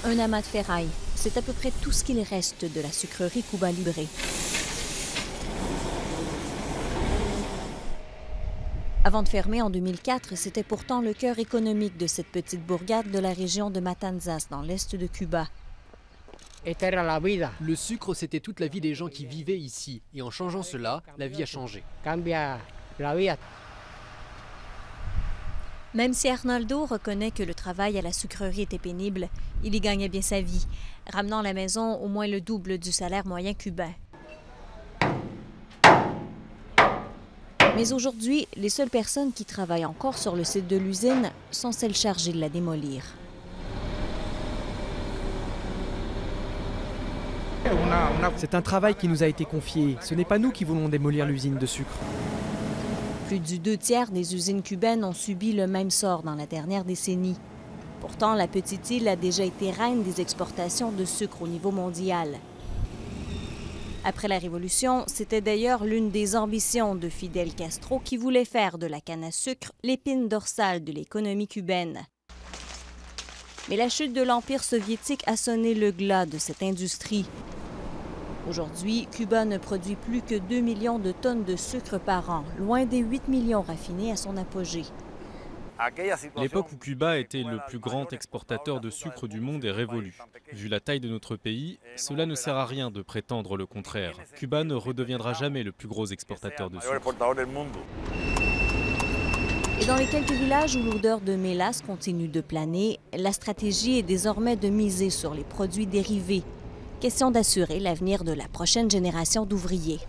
Un amas de ferraille, c'est à peu près tout ce qu'il reste de la sucrerie Cuba Libre. Avant de fermer en 2004, c'était pourtant le cœur économique de cette petite bourgade de la région de Matanzas, dans l'est de Cuba. Le sucre, c'était toute la vie des gens qui vivaient ici. Et en changeant cela, la vie a changé. Même si Arnaldo reconnaît que le travail à la sucrerie était pénible, il y gagnait bien sa vie, ramenant à la maison au moins le double du salaire moyen cubain. Mais aujourd'hui, les seules personnes qui travaillent encore sur le site de l'usine sont celles chargées de la démolir. C'est un travail qui nous a été confié. Ce n'est pas nous qui voulons démolir l'usine de sucre. Plus du 2/3 des usines cubaines ont subi le même sort dans la dernière décennie. Pourtant, la petite île a déjà été reine des exportations de sucre au niveau mondial. Après la Révolution, c'était d'ailleurs l'une des ambitions de Fidel Castro qui voulait faire de la canne à sucre l'épine dorsale de l'économie cubaine. Mais la chute de l'Empire soviétique a sonné le glas de cette industrie. Aujourd'hui, Cuba ne produit plus que 2 millions de tonnes de sucre par an, loin des 8 millions raffinés à son apogée. L'époque où Cuba était le plus grand exportateur de sucre du monde est révolue. Vu la taille de notre pays, cela ne sert à rien de prétendre le contraire. Cuba ne redeviendra jamais le plus gros exportateur de sucre. Et dans les quelques villages où l'odeur de mélasse continue de planer, la stratégie est désormais de miser sur les produits dérivés. Question d'assurer l'avenir de la prochaine génération d'ouvriers.